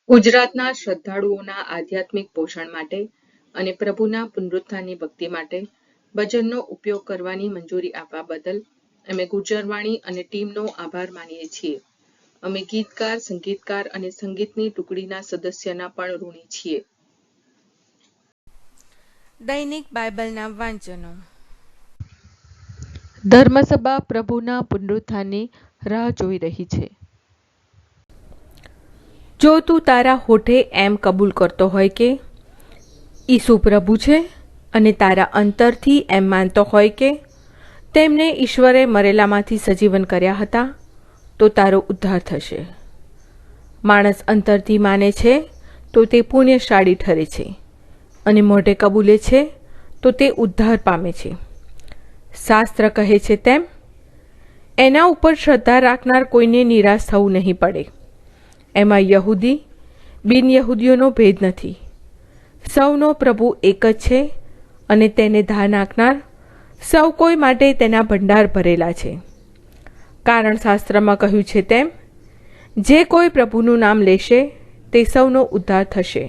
ગુજરાતના શ્રદ્ધાળુઓના આધ્યાત્મિક પોષણ માટે અને પ્રભુના પુનરુત્થાનની ભક્તિ માટે ભજનનો ઉપયોગ કરવાની મંજૂરી આપવા બદલ અમે ગુજરવાણી અને ટીમનો આભાર માનીએ છીએ. અમે ગીતકાર, સંગીતકાર અને સંગીતની ટુકડીના સદસ્યના પણ ઋણી છીએ. દૈનિક બાઇબલના વાંચનો. ધર્મસભા પ્રભુના પુનરુત્થાનની રાહ જોઈ રહી છે. જો તું તારા હોઠે એમ કબૂલ કરતો હોય કે ઈસુ પ્રભુ છે અને તારા અંતરથી એમ માનતો હોય કે તેમને ઈશ્વરે મરેલામાંથી સજીવન કર્યા હતા, તો તારો ઉદ્ધાર થશે. માણસ અંતરથી માને છે તો તે પુણ્યશાળી ઠરે છે, અને મોઢે કબૂલે છે તો તે ઉદ્ધાર પામે છે. શાસ્ત્ર કહે છે તેમ એના ઉપર શ્રદ્ધા રાખનાર કોઈને નિરાશ થવું નહીં પડે. એમાં યહૂદી બિનયહૂદીઓનો ભેદ નથી. સૌનો પ્રભુ એક જ છે, અને તેને ધા નાખનાર સૌ કોઈ માટે તેના ભંડાર ભરેલા છે. કારણ શાસ્ત્રમાં કહ્યું છે તેમ, જે કોઈ પ્રભુનું નામ લેશે તે સૌનો ઉદ્ધાર થશે.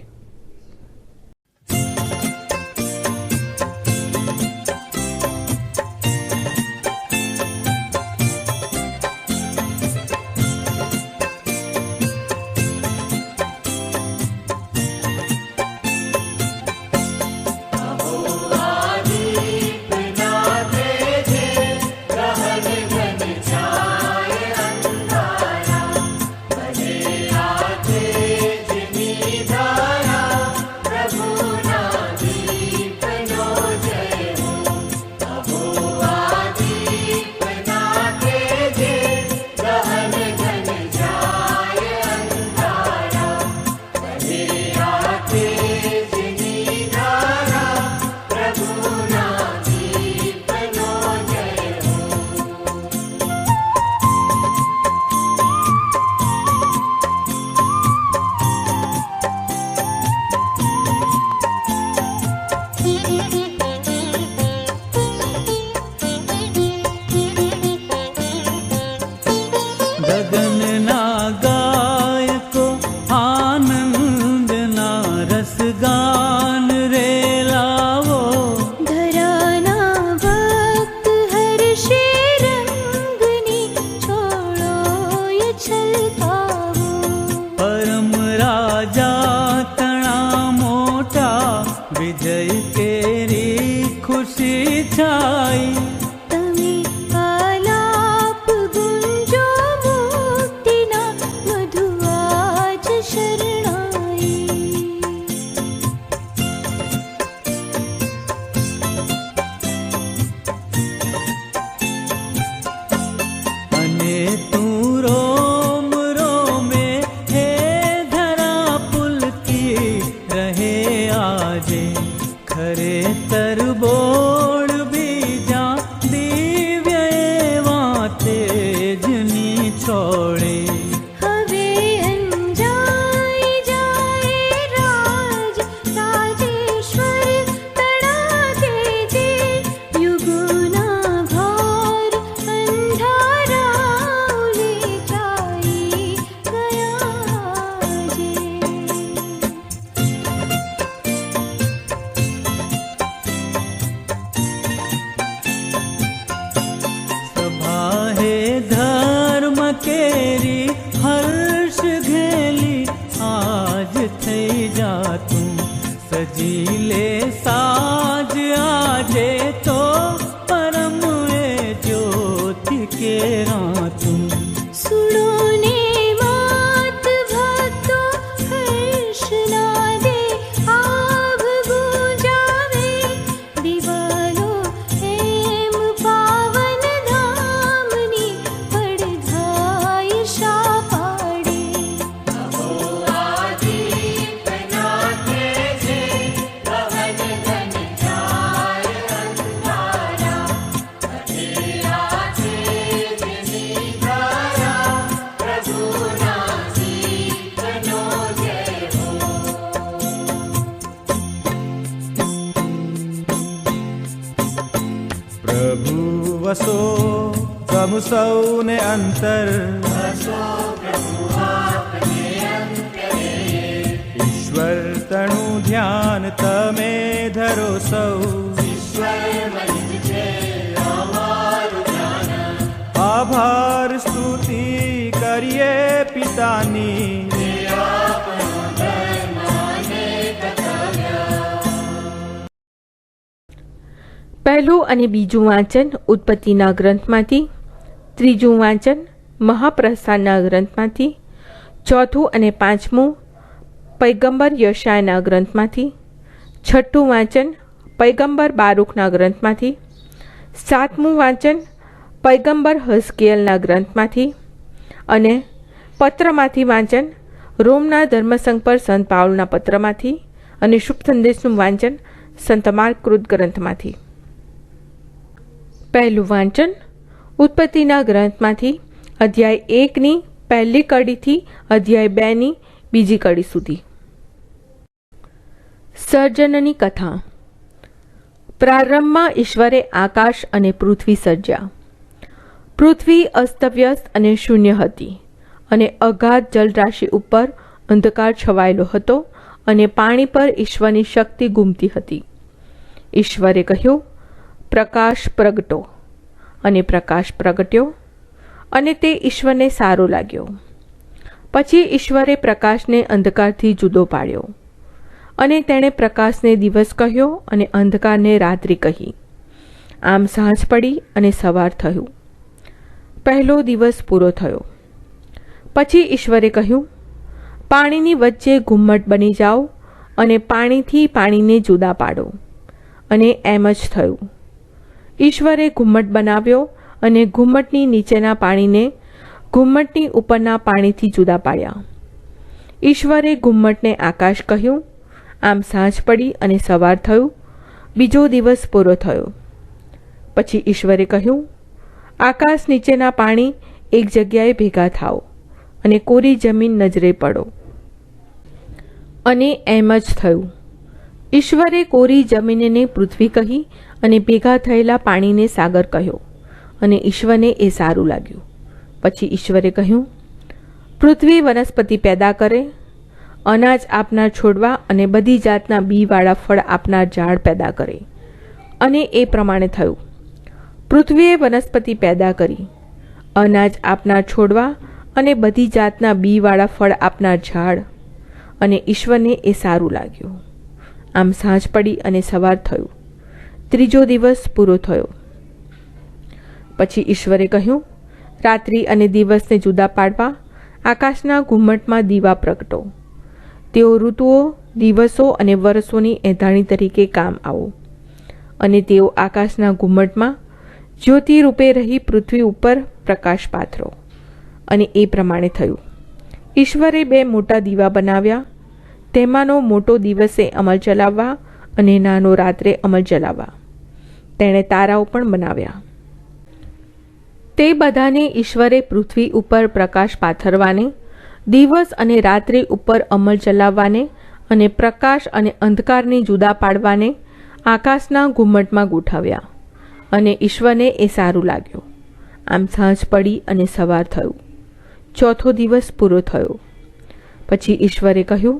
વસો પ્રભુ સૌને અંતર, ધ્યાન તમે ધરો સૌ. આભાર સ્તુતિ કરીએ પિતાની. પહેલું અને બીજું વાંચન ઉત્પત્તિના ગ્રંથમાંથી, ત્રીજું વાંચન મહાપ્રસ્થાનના ગ્રંથમાંથી, ચોથું અને પાંચમું પૈગંબર યશાયાના ગ્રંથમાંથી, છઠ્ઠું વાંચન પૈગંબર બારૂકના ગ્રંથમાંથી, સાતમું વાંચન પૈગંબર હઝકિયલના ગ્રંથમાંથી અને પત્રમાંથી વાંચન રોમના ધર્મસંઘ પર સંત પાઉલના પત્રમાંથી અને શુભ સંદેશનું વાંચન સંત માર્કકૃત ગ્રંથમાંથી. પહેલું વાંચન ઉત્પત્તિના ગ્રંથમાંથી અધ્યાય 1ની પહેલી કડીથી અધ્યાય 2ની બીજી કડી સુધી. સર્જનની કથા. પ્રારંભમાં ઈશ્વરે આકાશ અને પૃથ્વી સર્જ્યા. પૃથ્વી અસ્તવ્યસ્ત અને શૂન્ય હતી અને અગાધ જલરાશિ ઉપર અંધકાર છવાયેલો હતો અને પાણી પર ઈશ્વરની શક્તિ ઘૂમતી હતી. ઈશ્વરે કહ્યું, પ્રકાશ પ્રગટો, અને પ્રકાશ પ્રગટ્યો, અને તે ઈશ્વરને સારો લાગ્યો. પછી ઈશ્વરે પ્રકાશને અંધકારથી જુદો પાડ્યો, અને તેણે પ્રકાશને દિવસ કહ્યો અને અંધકારને રાત્રિ કહી. આમ સાંજ પડી અને સવાર થયું. પહેલો દિવસ પૂરો થયો. પછી ઈશ્વરે કહ્યું, પાણીની વચ્ચે ઘુમ્મટ બની જાઓ અને પાણીથી પાણીને જુદા પાડો. અને એમ જ થયું. ઈશ્વરે ઘુમ્મટ બનાવ્યો અને ઘુમ્મટની નીચેના પાણીને ઘુમ્મટની ઉપરના પાણીથી જુદા પાડ્યા. ઈશ્વરે ઘુમ્મટને આકાશ કહ્યું. આમ સાંજ પડી અને સવાર થયું. બીજો દિવસ પૂરો થયો. પછી ઈશ્વરે કહ્યું, આકાશ નીચેના પાણી એક જગ્યાએ ભેગા થાઓ અને કોરી જમીન નજરે પડો. અને એમ જ થયું. ઈશ્વરે કોરી જમીનને પૃથ્વી કહી અને ભેગા થયેલા પાણીને સાગર કહ્યો, અને ઈશ્વરને એ સારું લાગ્યું. પછી ઈશ્વરે કહ્યું, પૃથ્વી વનસ્પતિ પેદા કરે, અનાજ આપનાર છોડવા અને બધી જાતના બીવાળા ફળ આપનાર ઝાડ પેદા કરે. અને એ પ્રમાણે થયું. પૃથ્વીએ વનસ્પતિ પેદા કરી, અનાજ આપનાર છોડવા અને બધી જાતના બીવાળા ફળ આપનાર ઝાડ, અને ઈશ્વરને એ સારું લાગ્યું. આમ સાંજ પડી અને સવાર થયું. ત્રીજો દિવસ પૂરો થયો. પછી ઈશ્વરે કહ્યું, રાત્રિ અને દિવસને જુદા પાડવા આકાશના ઘુમ્મટમાં દીવા પ્રગટો. તેઓ ઋતુઓ, દિવસો અને વર્ષોની એંધાણી તરીકે કામ આવો. અને તેઓ આકાશના ઘુમ્મટમાં જ્યોતિ રૂપે રહી પૃથ્વી ઉપર પ્રકાશ પાથરો. અને એ પ્રમાણે થયું. ઈશ્વરે 2 મોટા દીવા બનાવ્યા, તેમાંનો મોટો દિવસે અમલ ચલાવવા અને નાનો રાત્રે અમલ ચલાવવા. તેણે તારાઓ પણ બનાવ્યા. તે બધાને ઈશ્વરે પૃથ્વી ઉપર પ્રકાશ પાથરવાને, દિવસ અને રાત્રિ ઉપર અમલ ચલાવવાને અને પ્રકાશ અને અંધકારને જુદા પાડવાને આકાશના ઘુમ્મટમાં ગોઠવ્યા. અને ઈશ્વરને એ સારું લાગ્યું. આમ સાંજ પડી અને સવાર થયું. ચોથો દિવસ પૂરો થયો. પછી ઈશ્વરે કહ્યું,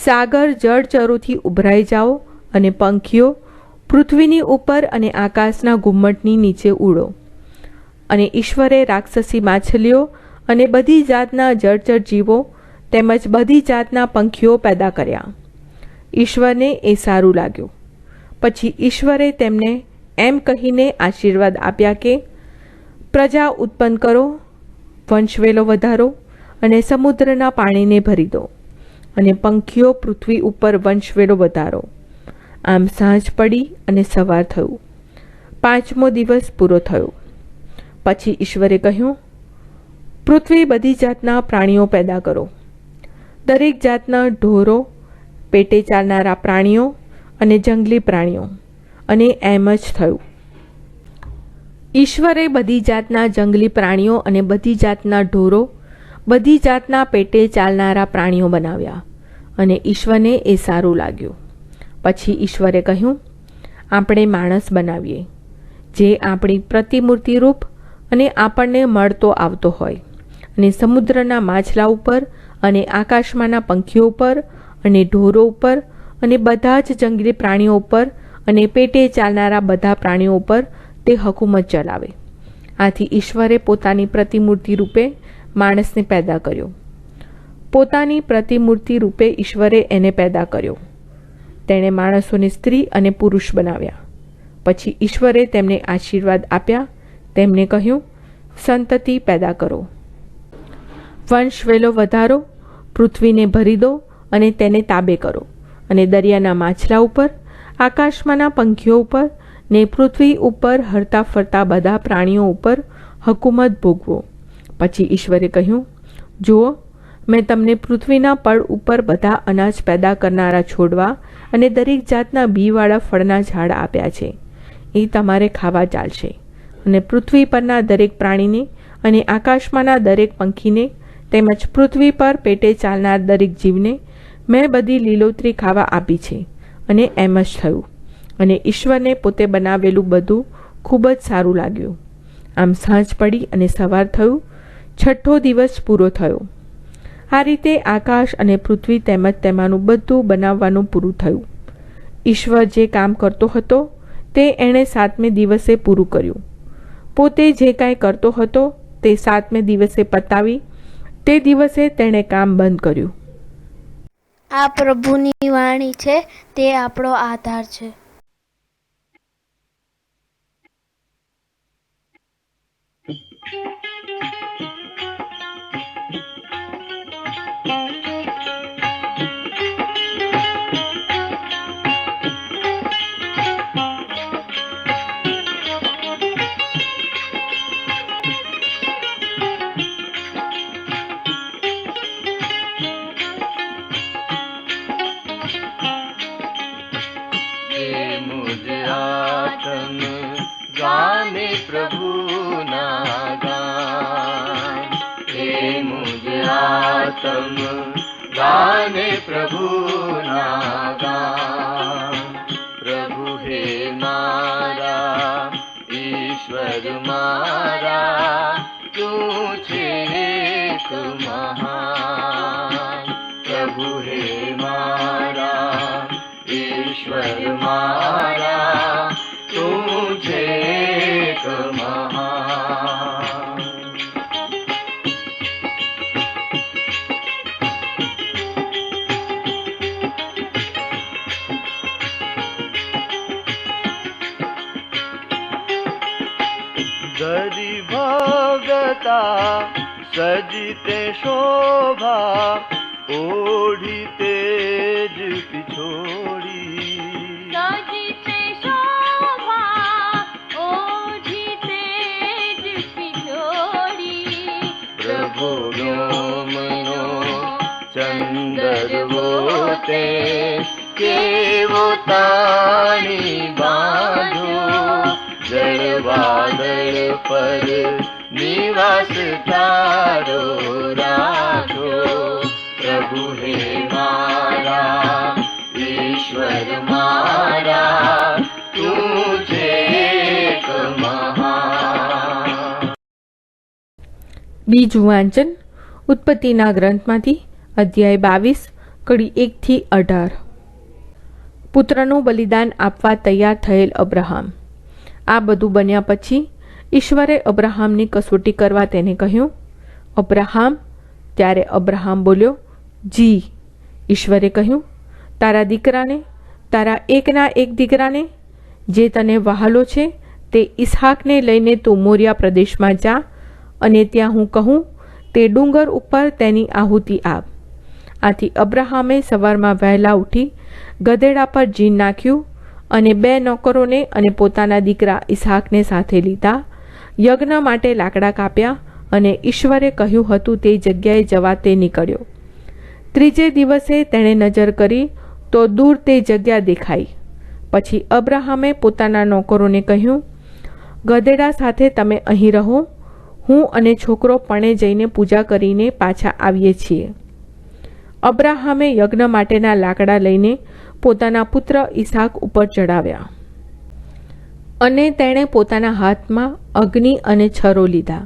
સાગર જળચરોથી ઉભરાઈ જાઓ અને પંખીઓ પૃથ્વીની ઉપર અને આકાશના ઘુમ્મટની નીચે ઉડો. અને ઈશ્વરે રાક્ષસી માછલીઓ અને બધી જાતના જળચર જીવો તેમજ બધી જાતના પંખીઓ પેદા કર્યા. ઈશ્વરને એ સારું લાગ્યું. પછી ઈશ્વરે તેમને એમ કહીને આશીર્વાદ આપ્યા કે, પ્રજા ઉત્પન્ન કરો, વંશવેલો વધારો અને સમુદ્રના પાણીને ભરી દો, અને પંખીઓ પૃથ્વી ઉપર વંશવેલો વધારો. આમ સાંજ પડી અને સવાર થયું. 5મો દિવસ પૂરો થયો. પછી ઈશ્વરે કહ્યું, પૃથ્વી બધી જાતના પ્રાણીઓ પેદા કરો, દરેક જાતના ઢોરો, પેટે ચાલનારા પ્રાણીઓ અને જંગલી પ્રાણીઓ. અને એમ જ થયું. ઈશ્વરે બધી જાતના જંગલી પ્રાણીઓ અને બધી જાતના ઢોરો, બધી જાતના પેટે ચાલનારા પ્રાણીઓ બનાવ્યા. અને ઈશ્વરને એ સારું લાગ્યું. પછી ઈશ્વરે કહ્યું, આપણે માણસ બનાવીએ, જે આપણી પ્રતિમૂર્તિ રૂપ અને આપણને મળતો આવતો હોય, અને સમુદ્રના માછલા ઉપર અને આકાશમાંના પંખીઓ ઉપર અને ઢોરો ઉપર અને બધા જ જંગલી પ્રાણીઓ ઉપર અને પેટે ચાલનારા બધા પ્રાણીઓ ઉપર તે હકુમત ચલાવે. આથી ઈશ્વરે પોતાની પ્રતિમૂર્તિ રૂપે માણસને પેદા કર્યો. પોતાની પ્રતિમૂર્તિ રૂપે ઈશ્વરે એને પેદા કર્યો. તેણે માણસોને સ્ત્રી અને પુરુષ બનાવ્યા. પછી ઈશ્વરે તેમને આશીર્વાદ આપ્યા. તેમને કહ્યું, સંતતિ પેદા કરો, વંશ વેલો વધારો, પૃથ્વીને ભરી દો અને તેને તાબે કરો, અને દરિયાના માછલા ઉપર, આકાશમાંના પંખીઓ ઉપર ને પૃથ્વી ઉપર હરતા ફરતા બધા પ્રાણીઓ ઉપર હકુમત ભોગવો. પછી ઈશ્વરે કહ્યું, જુઓ, મેં તમને પૃથ્વીના પડ ઉપર બધા અનાજ પેદા કરનારા છોડવા અને દરેક જાતના બીવાળા ફળના ઝાડ આપ્યા છે. એ તમારે ખાવા ચાલશે. અને પૃથ્વી પરના દરેક પ્રાણીને અને આકાશમાંના દરેક પંખીને તેમજ પૃથ્વી પર પેટે ચાલનાર દરેક જીવને મેં બધી લીલોતરી ખાવા આપી છે. અને એમ જ થયું. અને ઈશ્વરને પોતે બનાવેલું બધું ખૂબ જ સારું લાગ્યું. આમ સાંજ પડી અને સવાર થયું. છઠ્ઠો દિવસ પૂરો થયો. આ રીતે આકાશ અને પૃથ્વી તેમજ તેમાંનું બધું બનાવવાનું પૂરું થયું. ઈશ્વર જે કામ કરતો હતો તે એણે 7મે દિવસે પૂરું કર્યું. પોતે જે કાંઈ કરતો હતો તે 7મે દિવસે પતાવી તે દિવસે તેણે કામ બંધ કર્યું. આ પ્રભુની વાણી છે, તે આપણો આધાર છે. गाने प्रभु ना गान, हे मुझ आत्म गाने प्रभु ना गान. प्रभु हे मारा ईश्वर मारा, तू छे एक महान. प्रभु हे मारा ईश्वर मारा, તું છે એક મહાન. ગરી ભગતા સજીતે શોભા, ઓઢી તેજ પિછોડી. વ્યોમનો ચંદરવો તે કેવો તાણી બાંધો, જળ વાદળ પર નિવાસ તારો રાખો. પ્રભુ હે મારા ઈશ્વર મારા, તું છે એક મહાન. બીજું વાંચન ઉત્પત્તિના ગ્રંથમાંથી અધ્યાય 22 કડી 1 થી 18. પુત્રનું બલિદાન આપવા તૈયાર થયેલ અબ્રાહમ. આ બધું બન્યા પછી ઈશ્વરે અબ્રાહમની કસોટી કરવા તેને કહ્યું, અબ્રાહમ. ત્યારે અબ્રાહમ બોલ્યો, જી. ઈશ્વરે કહ્યું, તારા દીકરાને, તારા એકના એક દીકરાને, જે તને વહાલો છે, તે ઈસહાકને લઈને તું મોરિયા પ્રદેશમાં જા, અને ત્યાં હું કહું તે ડુંગર ઉપર તેની આહુતિ આપ. આથી અબ્રાહમે સવારમાં વહેલા ઉઠી ગધેડા પર જીન નાખ્યું અને 2 નોકરોને અને પોતાના દીકરા ઈસહાકને સાથે લીધા. યજ્ઞ માટે લાકડા કાપ્યા અને ઈશ્વરે કહ્યું હતું તે જગ્યાએ જવા તે નીકળ્યો. 3જે દિવસે તેણે નજર કરી તો દૂર તે જગ્યા દેખાઈ. પછી અબ્રાહમે પોતાના નોકરોને કહ્યું, ગધેડા સાથે તમે અહીં રહો, હું અને છોકરો પણે જઈને પૂજા કરીને પાછા આવીએ છીએ. અબ્રાહમે યજ્ઞ માટેના લાકડા લઈને પોતાના પુત્ર ઈસહાક ઉપર ચડાવ્યા અને તેણે પોતાના હાથમાં અગ્નિ અને છરો લીધા.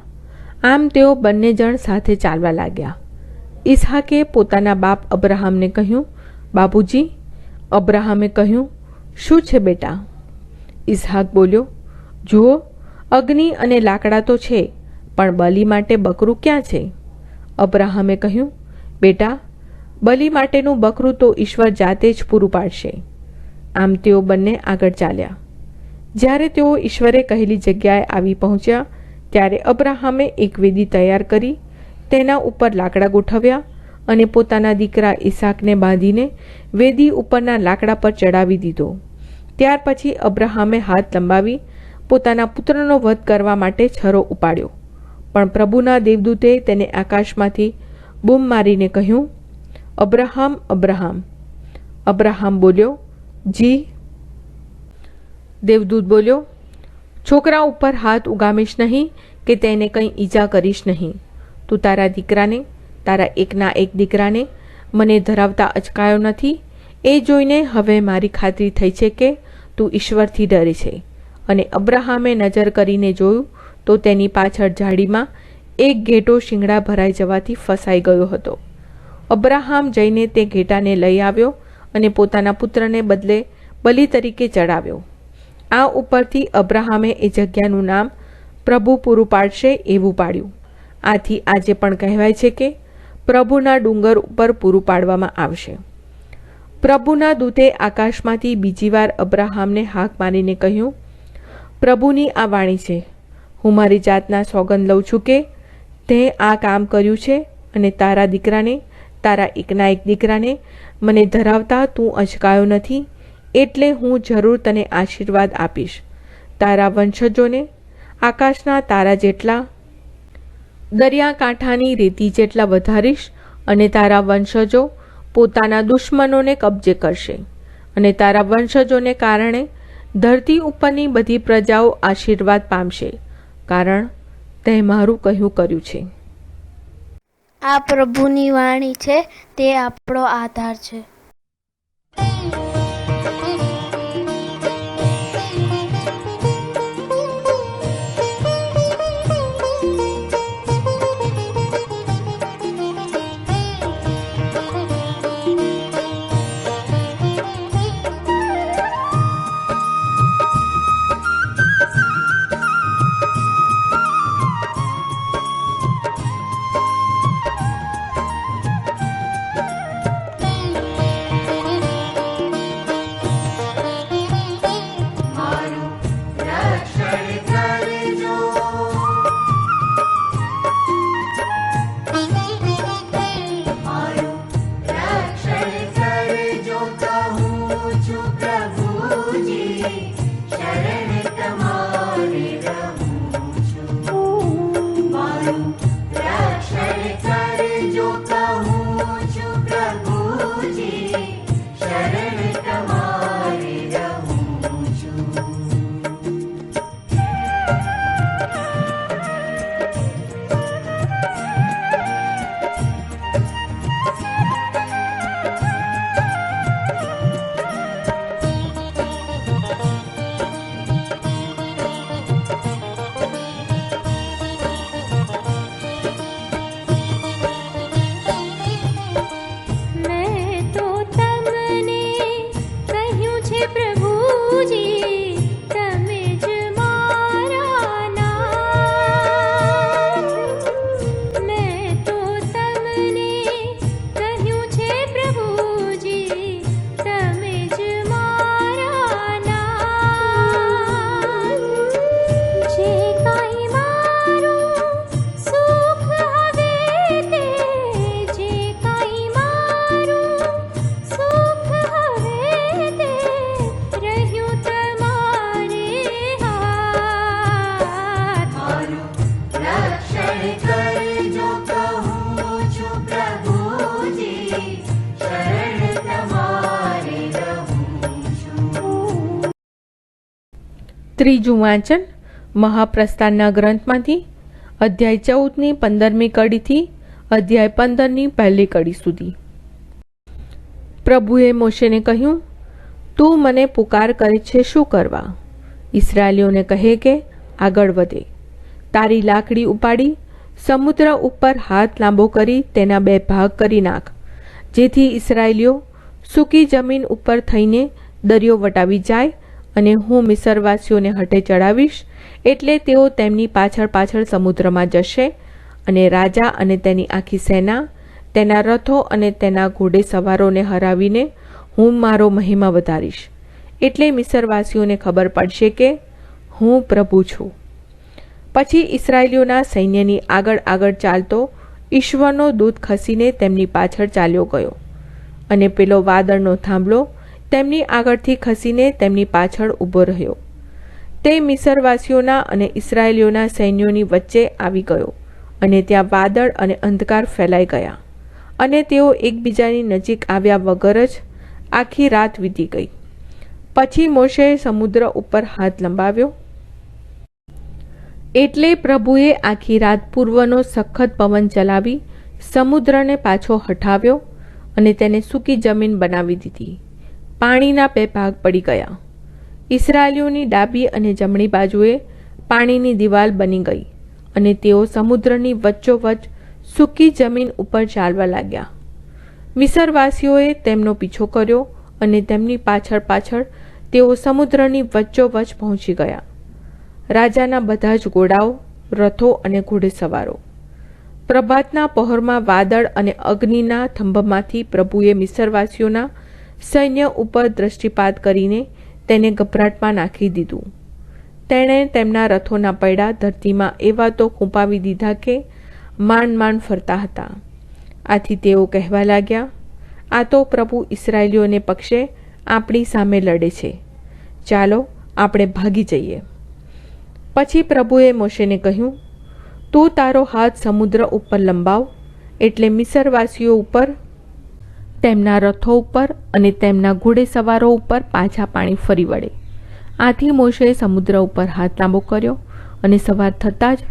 આમ તેઓ બંને જણ સાથે ચાલવા લાગ્યા. ઈસહાકે પોતાના બાપ અબ્રાહમને કહ્યું, બાપુજી. અબ્રાહમે કહ્યું, શું છે બેટા? ઇસહાક બોલ્યો, જુઓ, અગ્નિ અને લાકડા તો છે, પણ બલિ માટે બકરું ક્યાં છે? અબ્રાહમે કહ્યું, બેટા, બલિ માટેનું બકરું તો ઈશ્વર જાતે જ પૂરું પાડશે. આમ તેઓ બંને આગળ ચાલ્યા. જ્યારે તેઓ ઈશ્વરે કહેલી જગ્યાએ આવી પહોંચ્યા ત્યારે અબ્રાહમે એક વેદી તૈયાર કરી તેના ઉપર લાકડા ગોઠવ્યા અને પોતાના દીકરા ઈસાકને બાંધીને વેદી ઉપરના લાકડા પર ચડાવી દીધો. ત્યાર પછી અબ્રાહમે હાથ લંબાવી પોતાના પુત્રનો વધ કરવા માટે છરો ઉપાડ્યો, પણ પ્રભુના દેવદૂતે તેને આકાશમાંથી બૂમ મારીને કહ્યું, અબ્રાહમ, અબ્રાહમ. અબ્રાહમ બોલ્યો, જી. દેવદૂત બોલ્યો, છોકરા ઉપર હાથ ઉગામીશ નહીં કે તેને કંઈ ઈજા કરીશ નહીં. તું તારા દીકરાને, તારા એકના એક દીકરાને મને ધરાવતા અચકાયો નથી. એ જોઈને હવે મારી ખાતરી થઈ છે કે તું ઈશ્વરથી ડરે છે. અને અબ્રાહમે નજર કરીને જોયું તો તેની પાછળ ઝાડીમાં એક ઘેટો શિંગડા ભરાઈ જવાથી ફસાઈ ગયો હતો. અબ્રાહમ જઈને તે ઘેટાને લઈ આવ્યો અને પોતાના પુત્રને બદલે બલિ તરીકે ચડાવ્યો. આ ઉપરથી અબ્રાહમે એ જગ્યાનું નામ પ્રભુ પૂરું પાડશે એવું પાડ્યું. આથી આજે પણ કહેવાય છે કે પ્રભુના ડુંગર ઉપર પૂરું પાડવામાં આવશે. પ્રભુના દૂતે આકાશમાંથી બીજી વાર અબ્રાહમને હાક મારીને કહ્યું, પ્રભુની આ વાણી છે, હું મારી જાતના સોગંદ લઉં છું કે તે આ કામ કર્યું છે અને તારા દીકરાને, તારા એકના એક દીકરાને મને ધરાવતા તું અચકાયો નથી, એટલે હું જરૂર તને આશીર્વાદ આપીશ. તારા વંશજોને આકાશના તારા જેટલા, દરિયાકાંઠાની રેતી જેટલા વધારીશ અને તારા વંશજો પોતાના દુશ્મનોને કબજે કરશે અને તારા વંશજોને કારણે ધરતી ઉપરની બધી પ્રજાઓ આશીર્વાદ પામશે, કારણ તે મારું કહ્યું કર્યું છે. આ પ્રભુની વાણી છે, તે આપણો આધાર છે. ત્રીજું વાંચન મહાપ્રસ્થાનના ગ્રંથમાંથી અધ્યાય 14ની 15મી કડીથી અધ્યાય 15ની પહેલી કડી સુધી. પ્રભુએ મોશેને કહ્યું, તું મને પુકાર કરે છે શું કરવા? ઇસ્રાએલીઓને કહે કે આગળ વધે. તારી લાકડી ઉપાડી સમુદ્ર ઉપર હાથ લાંબો કરી તેના બે ભાગ કરી નાખ, જેથી ઇસ્રાએલીઓ સૂકી જમીન ઉપર થઈને દરિયો વટાવી જાય અને હું મિસરવાસીઓને હઠે ચડાવીશ, એટલે તેઓ તેમની પાછળ પાછળ સમુદ્રમાં જશે અને રાજા અને તેની આખી સેના, તેના રથો અને તેના ઘોડે સવારોને હરાવીને હું મારો મહિમા વધારીશ. એટલે મિસરવાસીઓને ખબર પડશે કે હું પ્રભુ છું. પછી ઇસ્રાયેલીઓના સૈન્યની આગળ આગળ ચાલતો ઈશ્વરનો દૂત ખસીને તેમની પાછળ ચાલ્યો ગયો, અને પેલો વાદળનો થાંભલો તેમની આગળથી ખસીને તેમની પાછળ ઊભો રહ્યો. તે મિસરવાસીઓના અને ઇસ્રાયેલીઓના સૈન્યોની વચ્ચે આવી ગયો, અને ત્યાં વાદળ અને અંધકાર ફેલાઈ ગયા, અને તેઓ એકબીજાની નજીક આવ્યા વગર જ આખી રાત વીતી ગઈ. પછી મોશેએ સમુદ્ર ઉપર હાથ લંબાવ્યો, એટલે પ્રભુએ આખી રાત પૂર્વનો સખત પવન ચલાવી સમુદ્રને પાછો હઠાવ્યો અને તેને સૂકી જમીન બનાવી દીધી. પાણીના 2 ભાગ પડી ગયા. ઇસ્રાયેલીઓની ડાબી અને જમણી બાજુએ પાણીની દિવાલ બની ગઈ, અને તેઓ સમુદ્રની વચ્ચોવચ્ચ સૂકી જમીન ઉપર ચાલવા લાગ્યા. મિસરવાસીઓએ તેમનો પીછો કર્યો, અને તેમની પાછળ પાછળ તેઓ સમુદ્રની વચ્ચોવચ્ચ પહોંચી ગયા. રાજાના બધા જ ઘોડાઓ, રથો અને ઘોડેસવારો. પ્રભાતના પહોરમાં વાદળ અને અગ્નિના થંભમાંથી પ્રભુએ મિસરવાસીઓના સૈન્ય ઉપર દૃષ્ટિપાત કરીને તેને ગભરાટમાં નાખી દીધું. તેણે તેમના રથોના પૈડા ધરતીમાં એવા તો ખૂંપાવી દીધા કે માંડ માંડ ફરતા હતા. આથી તેઓ કહેવા લાગ્યા, આ તો પ્રભુ ઇસ્રાયેલીઓને પક્ષે આપણી સામે લડે છે. ચાલો આપણે ભાગી જઈએ. પછી પ્રભુએ મોશેને કહ્યું, તું તારો હાથ સમુદ્ર ઉપર લંબાવ, એટલે મિસરવાસીઓ ઉપર, તેમના રથો ઉપર અને તેમના ઘોડેસવારો ઉપર પાછા પાણી ફરી વળે. આથી મોશેએ સમુદ્ર ઉપર હાથ લાંબો કર્યો, અને સવાર થતાં જ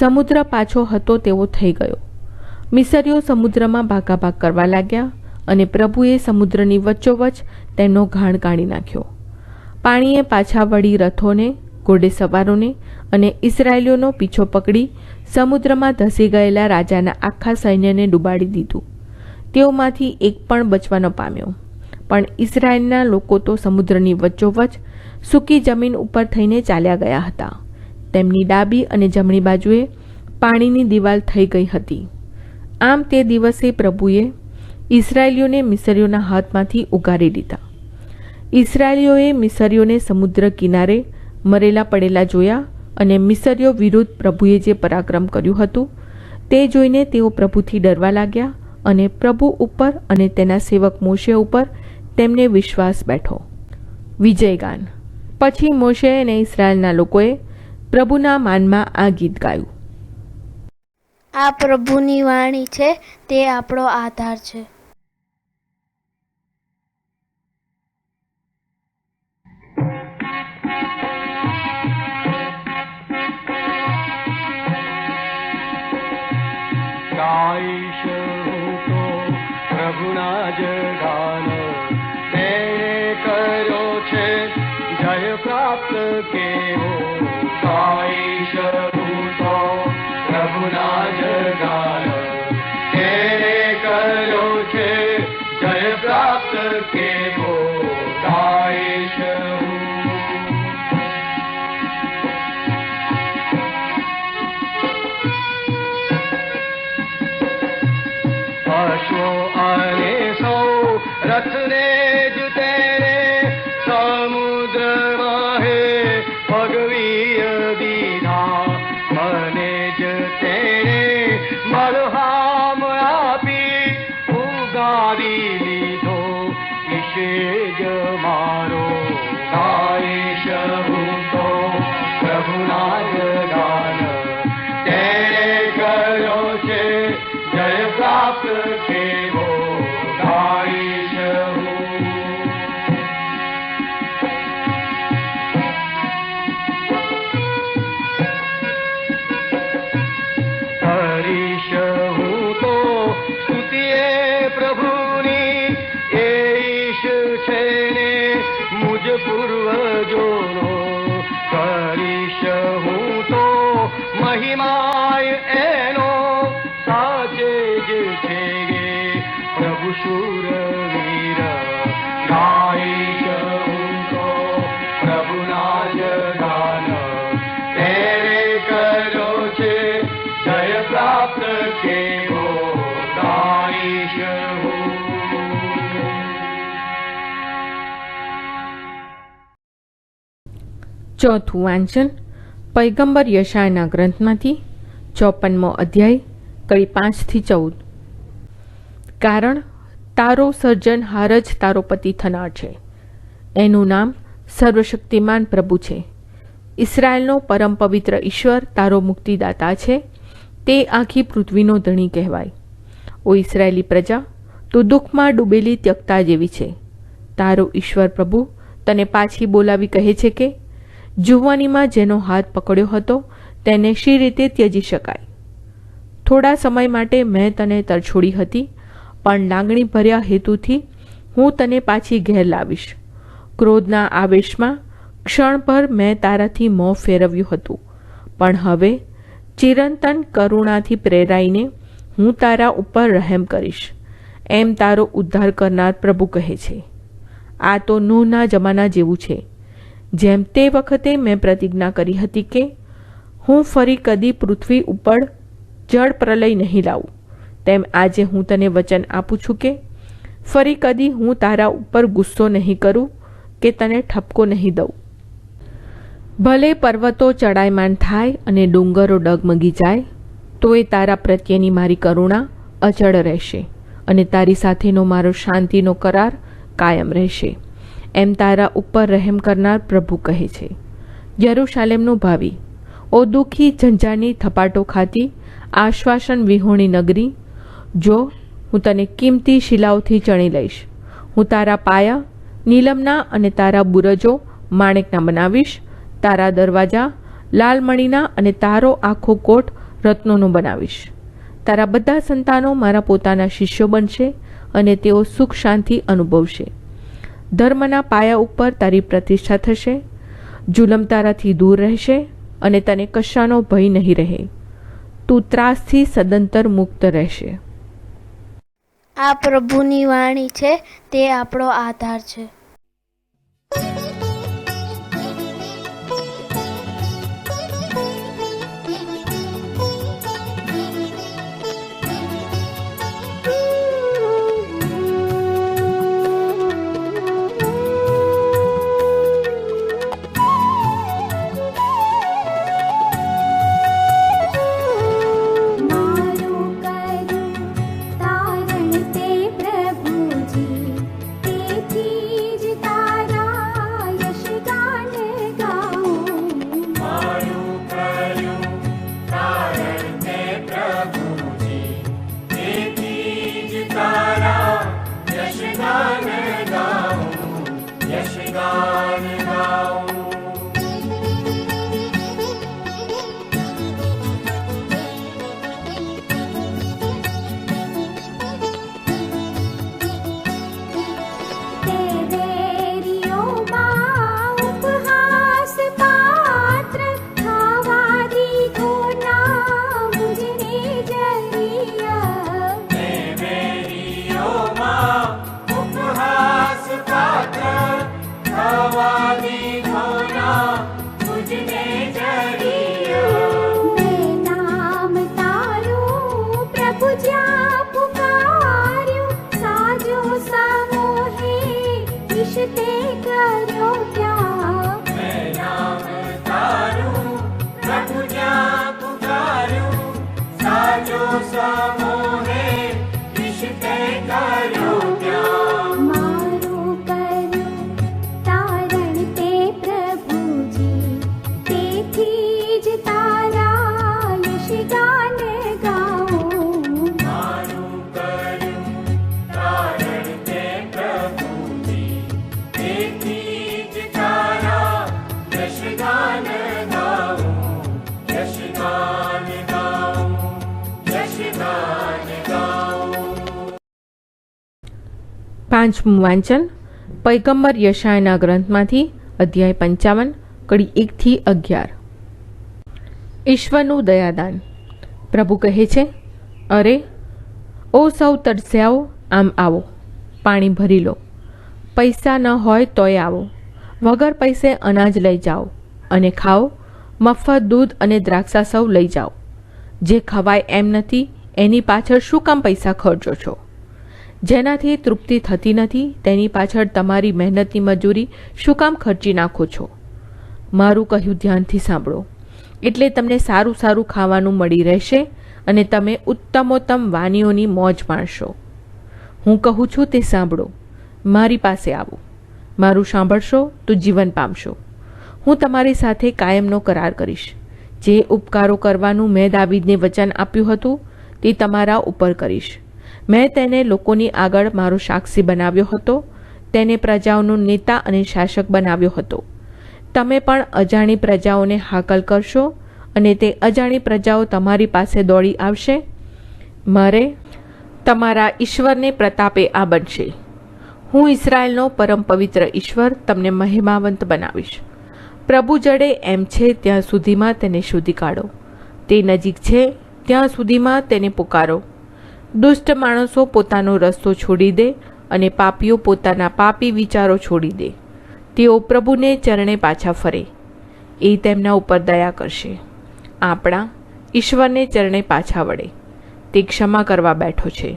સમુદ્ર પાછો હતો તેવો થઈ ગયો. મિસરીઓ સમુદ્રમાં ભાગાભાગ કરવા લાગ્યા, અને પ્રભુએ સમુદ્રની વચ્ચોવચ્ચ તેમનો ઘાણ કાઢી નાખ્યો. પાણીએ પાછા વળી રથોને, ઘોડેસવારોને અને ઇસ્રાયેલીઓનો પીછો પકડી સમુદ્રમાં ધસી ગયેલા રાજાના આખા સૈન્યને ડૂબાડી દીધું. તેઓમાંથી એક પણ બચવા ન પામ્યો. પણ ઇસ્રાયેલના લોકો તો સમુદ્રની વચ્ચોવચ્ચ સૂકી જમીન ઉપર થઈને ચાલ્યા ગયા હતા. તેમની ડાબી અને જમણી બાજુએ પાણીની દિવાલ થઈ ગઈ હતી. આમ તે દિવસે પ્રભુએ ઇસ્રાયેલીઓને મિસરીઓના હાથમાંથી ઉગારી લીધા. ઇસ્રાયેલીઓએ મિસરીઓને સમુદ્ર કિનારે મરેલા પડેલા જોયા, અને મિસરીઓ વિરુદ્ધ પ્રભુએ જે પરાક્રમ કર્યું હતું તે જોઈને તેઓ પ્રભુથી ડરવા લાગ્યા, અને પ્રભુ ઉપર અને તેના સેવક મોશે ઉપર તેમને વિશ્વાસ બેઠો. વિજયગાન. પછી મોશે અને ઇસ્રાયેલના લોકોએ પ્રભુના માનમાં આ ગીત ગાયું. આ પ્રભુની વાણી છે, તે આપણો આધાર છે. ગાઈશ હું તો પ્રભુના જ ગાન, તેણે કર્યો છે જય પ્રાપ્ત કેવો. ગાઈશ હું તો પ્રભુના જ ગાન, તેણે કર્યો છે જય પ્રાપ્ત કેવો. ગાઈશ અશ્વો અને સૌ રથને જ તેણે સમુદ્રમાં હે ભગવી દીધા. મને જ તેણે મલહામ આપી ઉગારી લીધો, ઈશે જ મારો. ગાઈશ હું તો પ્રભુના જ ગાન, તેણે કર્યો છે જય પ્રાપ્ત કેવો. ગાઈશ કરીશ હું તો સ્તુતિએ પ્રભુની, એ ઈશ છે ને મુજ પૂર્વજોનો. કરીશ હું તો મહિમાય એનો, સાચે જ છે ગે પ્રભુ શૂરવીર. गाइश उनको प्रभुना ज गान तेरे करो छे जय प्राप्त केवो गाइश हूँ। ચોથું વાંચન પૈગંબર યશાયાના ગ્રંથમાંથી 54મો અધ્યાય કડી 5-14. કારણ તારો સર્જનહાર જ તારો પતિ થનાર છે. એનું નામ સર્વશક્તિમાન પ્રભુ છે. ઇસરાયેલનો પરમ પવિત્ર ઈશ્વર તારો મુક્તિદાતા છે. તે આખી પૃથ્વીનો ધણી કહેવાય. ઓ ઇસરાયેલી પ્રજા, તું દુઃખમાં ડૂબેલી ત્યક્તા જેવી છે. તારો ઈશ્વર પ્રભુ તને પાછી બોલાવી કહે છે કે જુવાનીમાં જેનો હાથ પકડ્યો હતો તેને શી રીતે ત્યજી શકાય. થોડા સમય માટે મેં તને તરછોડી હતી, પણ લાગણી ભર્યા હેતુથી હું તને પાછી ઘેર લાવીશ. ક્રોધના આવેશમાં ક્ષણભર મેં તારાથી મોં ફેરવ્યું હતું, પણ હવે ચિરંતન કરુણાથી પ્રેરાઈને હું તારા ઉપર રહેમ કરીશ, એમ તારો ઉદ્ધાર કરનાર પ્રભુ કહે છે. આ તો નૂહના જમાના જેવું છે, જેમ તે વખતે મેં પ્રતિજ્ઞા કરી હતી કે હું ફરી કદી પૃથ્વી ઉપર જળ પ્રલય નહીં લાવું, તેમ આજે હું તને વચન આપું છું કે ફરી કદી હું તારા ઉપર ગુસ્સો નહીં કરું કે તને ઠપકો નહીં દઉં. ભલે પર્વતો ચડાયમાન થાય અને ડુંગરો ડગમગી જાય, તો એ તારા પ્રત્યેની મારી કરુણા અચળ રહેશે અને તારી સાથેનો મારો શાંતિનો કરાર કાયમ રહેશે, એમ તારા ઉપર રહેમ કરનાર પ્રભુ કહે છે. યરૂશાલેમનું ભાવિ, ઓ દુઃખી ઝંઝાની થપાટો ખાતી આશ્વાસન વિહોણી નગરી, જો હું તને કિંમતી શિલાઓથી ચણી લઈશ. હું તારા પાયા નીલમના અને તારા બુરજો માણેકના બનાવીશ. તારા દરવાજા લાલમણીના અને તારો આખો કોટ રત્નોનો બનાવીશ. તારા બધા સંતાનો મારા પોતાના શિષ્યો બનશે અને તેઓ સુખ શાંતિ અનુભવશે. ધર્મના પાયા ઉપર તારી પ્રતિષ્ઠા થશે. જુલમ તારાથી દૂર રહેશે અને તને કશાનો ભય નહીં રહે. તું ત્રાસથી સદંતર મુક્ત રહેશે. આ પ્રભુની વાણી છે, તે આપણો આધાર છે. પાંચમું વાંચન પૈગંબર યશાયાના ગ્રંથમાંથી અધ્યાય 55 કડી 1-11. ઈશ્વરનું દયાદાન. પ્રભુ કહે છે, અરે ઓ સૌ તરસ્યાઓ, આમ આવો, પાણી ભરી લો. પૈસા ન હોય તોય આવો, વગર પૈસે અનાજ લઈ જાઓ અને ખાઓ, મફત દૂધ અને દ્રાક્ષા સૌ લઈ જાઓ. જે ખવાય એમ નથી એની પાછળ શું કામ પૈસા ખર્ચો છો? જેનાથી તૃપ્તિ થતી નથી તેની પાછળ તમારી મહેનતની મજૂરી શું કામ ખર્ચી નાખો છો? મારું કહ્યું ધ્યાનથી સાંભળો, એટલે તમને સારું સારું ખાવાનું મળી રહેશે અને તમે ઉત્તમોત્તમ વાનીઓની મોજ માણશો. હું કહું છું તે સાંભળો, મારી પાસે આવો, મારું સાંભળશો તો જીવન પામશો. હું તમારી સાથે કાયમનો કરાર કરીશ. જે ઉપકારો કરવાનું મેં દાવીદને વચન આપ્યું હતું તે તમારા ઉપર કરીશ. મેં તેને લોકોની આગળ મારો સાક્ષી બનાવ્યો હતો, તેને પ્રજાઓનો નેતા અને શાસક બનાવ્યો હતો. તમે પણ અજાણી પ્રજાઓને હાકલ કરશો અને તે અજાણી પ્રજાઓ તમારી પાસે દોડી આવશે. મારે તમારા ઈશ્વરને પ્રતાપે આ બનશે. હું ઇસરાયેલનો પરમ પવિત્ર ઈશ્વર તમને મહિમાવંત બનાવીશ. પ્રભુ જડે એમ છે ત્યાં સુધીમાં તેને શોધી કાઢો, તે નજીક છે ત્યાં સુધીમાં તેને પુકારો. દુષ્ટ માણસો પોતાનો રસ્તો છોડી દે અને પાપીઓ પોતાના પાપી વિચારો છોડી દે. તેઓ પ્રભુને ચરણે પાછા ફરે, એ તેમના ઉપર દયા કરશે. આપણા ઈશ્વરને ચરણે પાછા વળે, તે ક્ષમા કરવા બેઠો છે.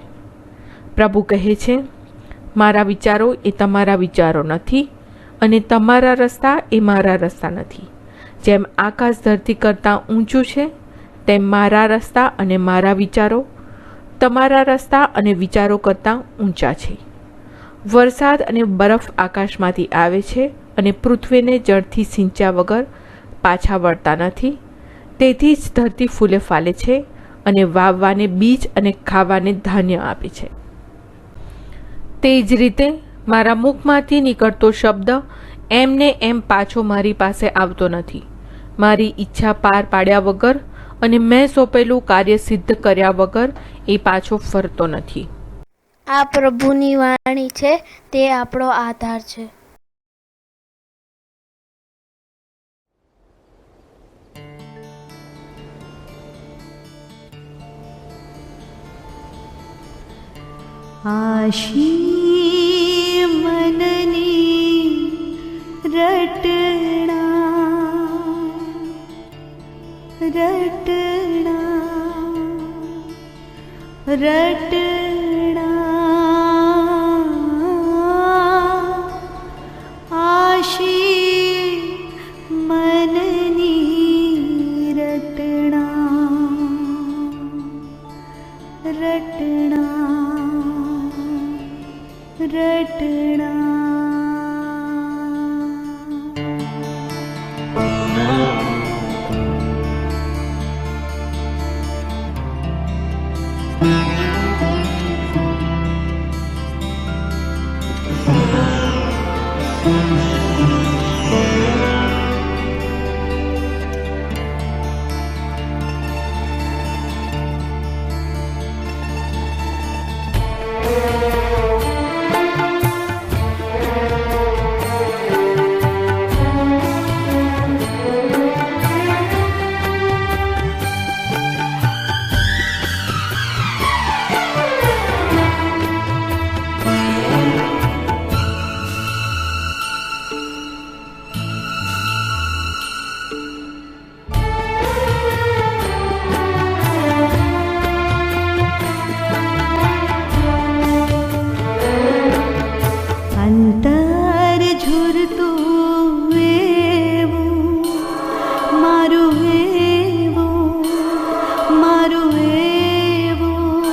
પ્રભુ કહે છે, મારા વિચારો એ તમારા વિચારો નથી અને તમારા રસ્તા એ મારા રસ્તા નથી. જેમ આકાશ ધરતી કરતાં ઊંચું છે તેમ મારા રસ્તા અને મારા વિચારો તમારા રસ્તા અને વિચારો કરતાં ઊંચા છે. વરસાદ અને બરફ આકાશમાંથી આવે છે અને પૃથ્વીને જળથી સિંચ્યા વગર પાછા વળતા નથી. તેથી જ ધરતી ફૂલે ફાલે છે અને વાવવાને બીજ અને ખાવાને ધાન્ય આપે છે. તે જ રીતે મારા મુખમાંથી નીકળતો શબ્દ એમને એમ પાછો મારી પાસે આવતો નથી, મારી ઈચ્છા પાર પાડ્યા વગર અને મેં સોંપેલું કાર્ય સિદ્ધ કર્યા વગર એ પાછો ફરતો નથી. આ પ્રભુની વાણી છે, તે આપણો આધાર છે. આશી મનની રટણા રટણા રટણા આશી મનની રટણા રટણા રટણા. અંતર ઝૂરતું એવું મારું એવું મારું એવું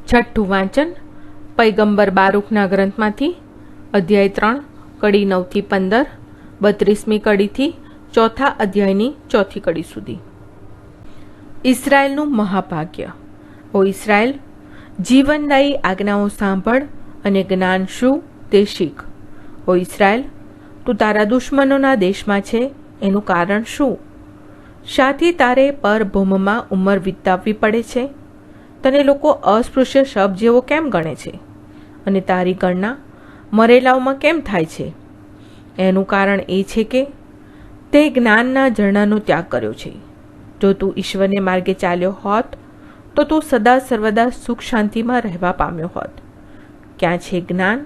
છઠ્ઠું વાંચન પૈગંબર બારૂખના ગ્રંથમાંથી અધ્યાય 3 કડી 9-15, 32મી કડીથી 4થા અધ્યાયની 4થી કડી સુધી. ઇસરાયેલનું મહાભાગ્ય. ઓ ઇસરાયેલ, જીવનદાયી આજ્ઞાઓ સાંભળ અને જ્ઞાન શું તે શીખ. ઓ ઇસરાયેલ, તું તારા દુશ્મનોના દેશમાં છે, એનું કારણ શું? શાથી તારે પરભૂમમાં ઉંમર વિતાવવી પડે છે? તને લોકો અસ્પૃશ્ય શબ્દ જેવો કેમ ગણે છે? અને તારી ગણના મરેલાઓમાં કેમ થાય છે? એનું કારણ એ છે કે તે જ્ઞાનના ઝરણાનો ત્યાગ કર્યો છે. જો તું ઈશ્વરને માર્ગે ચાલ્યો હોત તો તું સદા સર્વદા સુખ શાંતિમાં રહેવા પામ્યો હોત. ક્યાં છે જ્ઞાન,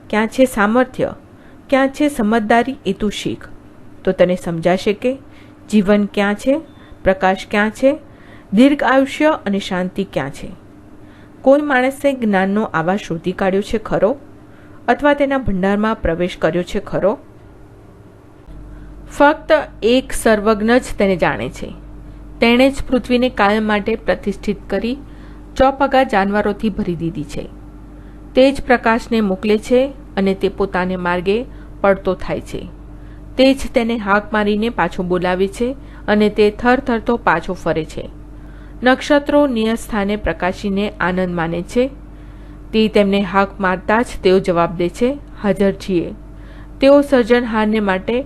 ક્યાં છે સામર્થ્ય, ક્યાં છે સમજદારી, એ તું શીખ. તો તને સમજાશે કે જીવન ક્યાં છે, પ્રકાશ ક્યાં છે, દીર્ઘ આયુષ્ય અને શાંતિ ક્યાં છે. કોઈ માણસે જ્ઞાનનો આવાજ શોધી કાઢ્યો છે ખરો? અથવા તેના ભંડારમાં પ્રવેશ કર્યો છે ખરો? ફક્ત એક સર્વજ્ઞ જ તેને જાણે છે. તેણે જ પૃથ્વીને કાયમ માટે પ્રતિષ્ઠિત કરી ચોપગા જાનવરોથી ભરી દીધી છે. તે જ પ્રકાશને મોકલે છે અને તે પોતાને માર્ગે પડતો થાય છે. તે જ તેને હાક મારીને પાછો બોલાવે છે અને તે થરથરતો પાછો ફરે છે. નક્ષત્રો નિયત સ્થાને પ્રકાશીને આનંદ માને છે. તે તેમને હાક મારતા જ તેઓ જવાબ દે છે, હાજર છીએ. તેઓ સર્જનહારને માટે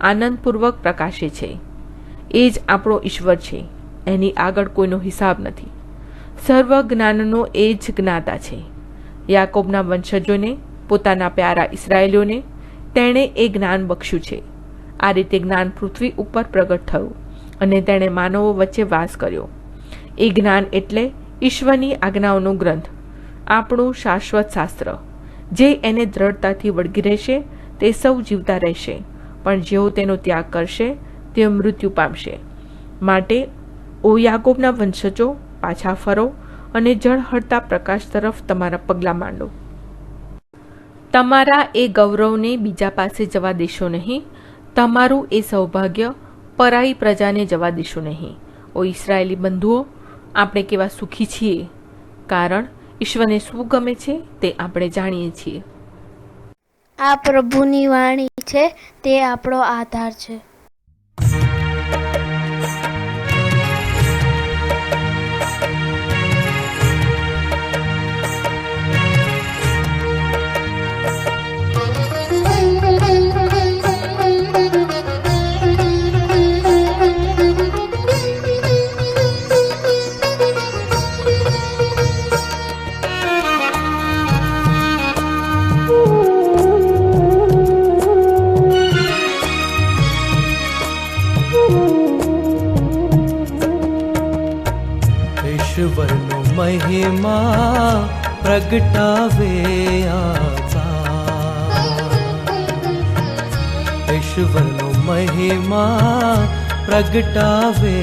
આનંદપૂર્વક પ્રકાશે છે. એ જ આપણો ઈશ્વર છે, એની આગળ કોઈનો હિસાબ નથી. સર્વ જ્ઞાનનો એ જ જ્ઞાતા છે. યાકોબના વંશજોને, પોતાના પ્યારા ઇસરાયેલીઓને તેણે એ જ્ઞાન બખ્યું છે. આ રીતે જ્ઞાન પૃથ્વી ઉપર પ્રગટ થયું અને તેણે માનવો વચ્ચે વાસ કર્યો. એ જ્ઞાન એટલે ઈશ્વરની આજ્ઞાઓનો ગ્રંથ, આપણું શાશ્વત શાસ્ત્ર. જે એને દ્રઢતાથી વળગી રહેશે તે સૌ જીવતા રહેશે, પણ જેઓ તેનો ત્યાગ કરશે તેઓ મૃત્યુ પામશે. માટે ઓ યાકોબના વંશજો, પાછા ફરો અને ઝળહળતા પ્રકાશ તરફ તમારા પગલાં માંડો. તમારા એ ગૌરવને બીજા પાસે જવા દેશો નહીં. તમારું એ સૌભાગ્ય પરાઈ પ્રજાને જવા દેશો નહીં. ઓ ઇસરાયેલી બંધુઓ, આપણે કેવા સુખી છીએ, કારણ ઈશ્વરને શું ગમે છે તે આપણે જાણીએ છીએ. આ પ્રભુની વાણી છે, તે આપણો આધાર છે. ઈશ્વરનો મહિમા પ્રગટાવે ઈશ્વરનો મહિમા પ્રગટાવે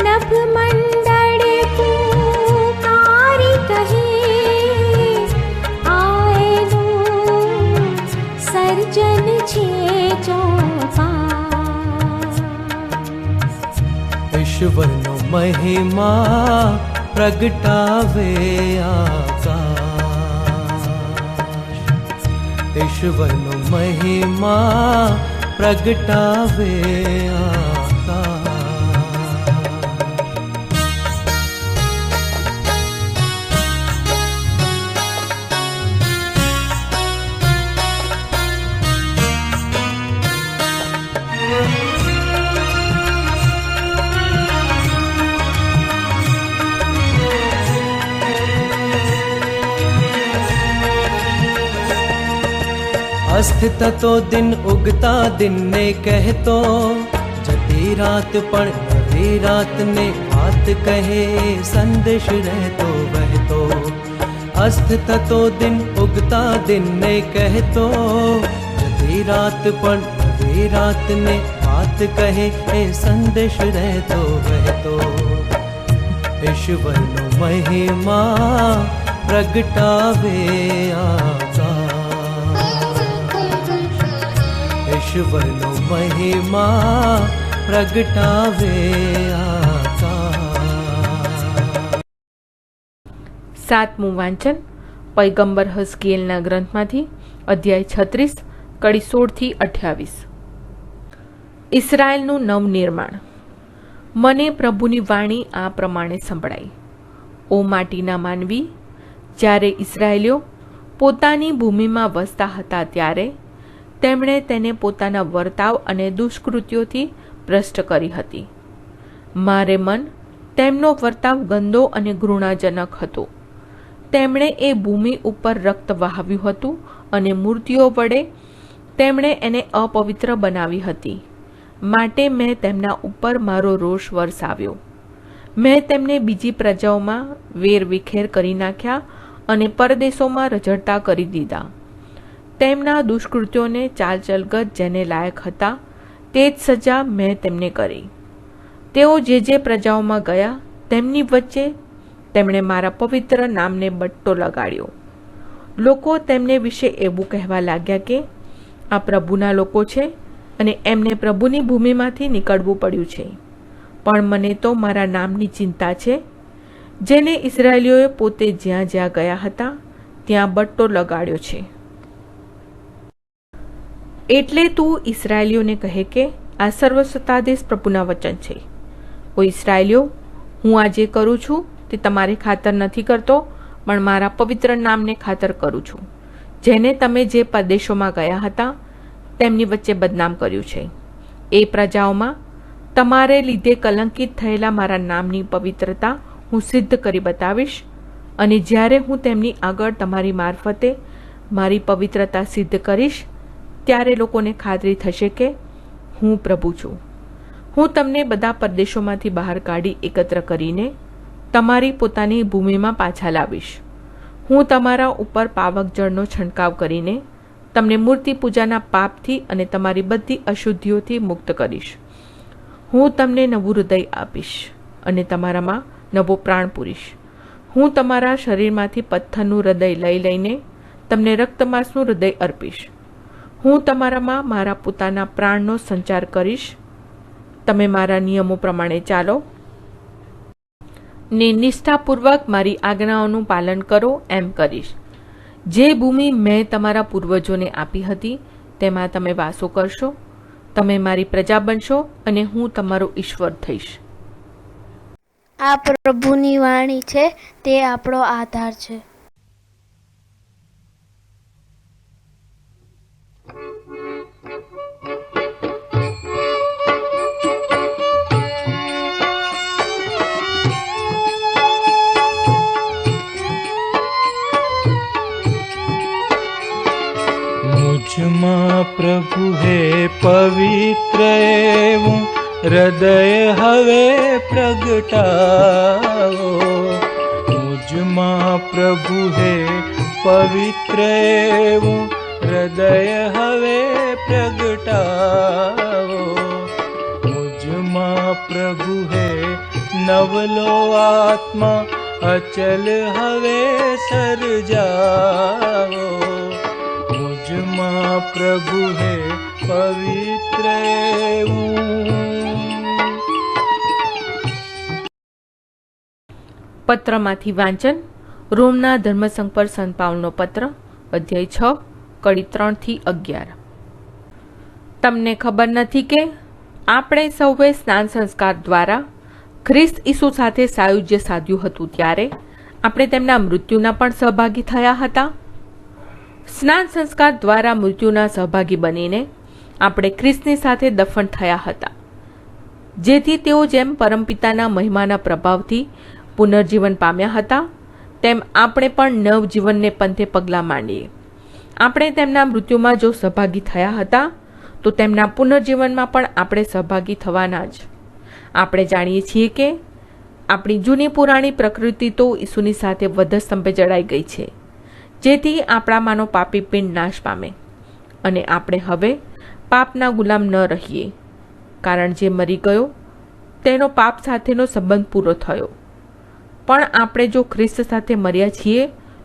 નભ મંડળ પુકારી કહે, આએનું સર્જન છે ચોપા. ઈશ્વરનો મહિમા પ્રગટાવે ઈશ્વરનો મહિમા પ્રગટાવે અસ્ત થતો દિન ઉગતા દિનને કહેતો, જતી રાત પણ નવી રાતને વાત કહે, સંદેશ રહેતો વહેતો. અસ્ત થતો દિન ઉગતા દિનને કહેતો, જતી રાત પણ નવી રાતને વાત કહે, એ સંદેશ રહેતો વહેતો. ઈશ્વરનો મહિમા પ્રગટાવે ઈશ્વરનો મહિમા પ્રગટાવે આકાશ. સાતમું વાંચન પયગંબર હઝકીએલના ગ્રંથમાંથી, અધ્યાય 36, કડી 16-28. ઇસરાયેલનું નવનિર્માણ. મને પ્રભુની વાણી આ પ્રમાણે સંભળાઈ. ઓ માટીના માનવી, જ્યારે ઇસરાયેલીઓ પોતાની ભૂમિમાં વસતા હતા ત્યારે તેમણે તેને પોતાના વર્તાવ અને દુષ્કૃત્યોથી ભ્રષ્ટ કરી હતી. મારે મન તેમનો વર્તાવ ગંદો અને ઘૃણાજનક હતો. તેમણે એ ભૂમિ ઉપર રક્ત વહાવ્યું હતું અને મૂર્તિઓ વડે તેમણે એને અપવિત્ર બનાવી હતી. માટે મેં તેમના ઉપર મારો રોષ વરસાવ્યો. મેં તેમને બીજી પ્રજાઓમાં વેરવિખેર કરી નાખ્યા અને પરદેશોમાં રઝળતા કરી દીધા. તેમના દુષ્કૃત્યોને ચાલચલગત જેને લાયક હતા તે જ સજા મેં તેમને કરી. તેઓ જે પ્રજાઓમાં ગયા તેમની વચ્ચે તેમણે મારા પવિત્ર નામને બટ્ટો લગાડ્યો. લોકો તેમને વિશે એવું કહેવા લાગ્યા કે આ પ્રભુના લોકો છે અને એમને પ્રભુની ભૂમિમાંથી નીકળવું પડ્યું છે. પણ મને તો મારા નામની ચિંતા છે, જેને ઇસરાયેલીઓએ પોતે જ્યાં જ્યાં ગયા હતા ત્યાં બટ્ટો લગાડ્યો છે. એટલે તું ઇસરાયેલીઓને કહે કે આ સર્વસત્તાધીશ પ્રભુના વચન છે. ઓ ઇસરાયેલીઓ, હું આ જે કરું છું તે તમારી ખાતર નથી કરતો, પણ મારા પવિત્ર નામને ખાતર કરું છું, જેને તમે જે પ્રદેશોમાં ગયા હતા તેમની વચ્ચે બદનામ કર્યું છે. એ પ્રજાઓમાં તમારે લીધે કલંકિત થયેલા મારા નામની પવિત્રતા હું સિદ્ધ કરી બતાવીશ. અને જ્યારે હું તેમની આગળ તમારી મારફતે મારી પવિત્રતા સિદ્ધ કરીશ ત્યારે લોકોને ખાતરી થશે કે હું પ્રભુ છું. હું તમને બધા પ્રદેશોમાંથી બહાર કાઢી એકત્ર કરીને તમારી પોતાની ભૂમિમાં પાછા લાવીશ. હું તમારા ઉપર પાવક જળનો છંટકાવ કરીને તમને મૂર્તિ પૂજાના પાપથી અને તમારી બધી અશુદ્ધિઓથી મુક્ત કરીશ. હું તમને નવું હૃદય આપીશ અને તમારામાં નવો પ્રાણ પૂરીશ. હું તમારા શરીરમાંથી પથ્થરનું હૃદય લઈ લઈને તમને રક્તમાંસનું હૃદય અર્પીશ. હું તમારામાં મારા પોતાના પ્રાણનો સંચાર કરીશ. તમે મારા નિયમો પ્રમાણે ચાલો ને નિષ્ઠાપૂર્વક મારી આજ્ઞાઓનું પાલન કરો એમ કરીશ. જે ભૂમિ મેં તમારા પૂર્વજોને આપી હતી તેમાં તમે વાસો કરશો. તમે મારી પ્રજા બનશો અને હું તમારો ઈશ્વર થઈશ. આ પ્રભુની વાણી છે, તે આપણો આધાર છે. મુજમાં પ્રભુ હે પવિત્ર એવું હૃદય હવે પ્રગટાવો. મુજમાં પ્રભુ હે પવિત્ર એવું હૃદય હવે પ્રગટાવો. મુજમાં પ્રભુ હે નવલો આત્મા અચલ હવે સર્જાવો. મુજમાં પ્રભુ હે પવિત્ર પત્રમાંથી વાંચન. રોમના ધર્મસંઘ પર સંત પાઉલનો પત્ર, અધ્યાય 6, કડી 3-11. તમને ખબર નથી કે આપણે સૌએ સ્નાન સંસ્કાર દ્વારા ખ્રિસ્ત ઈસુ સાથે સાયુજ્ય સાધ્યું હતું ત્યારે આપણે તેમના મૃત્યુના પણ સહભાગી થયા હતા. સ્નાન સંસ્કાર દ્વારા મૃત્યુના સહભાગી બનીને આપણે ખ્રિસ્તની સાથે દફન થયા હતા, જેથી તેઓ જેમ પરમપિતાના મહિમાના પ્રભાવથી પુનર્જીવન પામ્યા હતા તેમ આપણે પણ નવજીવનને પંથે પગલાં માંડીએ. આપણે તેમના મૃત્યુમાં જો સહભાગી થયા હતા તો તેમના પુનર્જીવનમાં પણ આપણે સહભાગી થવાના જ. આપણે જાણીએ છીએ કે આપણી જૂની પુરાણી પ્રકૃતિ તો ઈસુની સાથે વધસ્તંભે જડાઈ ગઈ છે, જેથી આપણામાંનો પાપી પિંડ નાશ પામે અને આપણે હવે પાપના ગુલામ ન રહીએ, કારણ જે મરી ગયો તેનો પાપ સાથેનો સંબંધ પૂરો થયો. પણ આપણે જો ખ્રિસ્ત સાથે મર્યા છીએ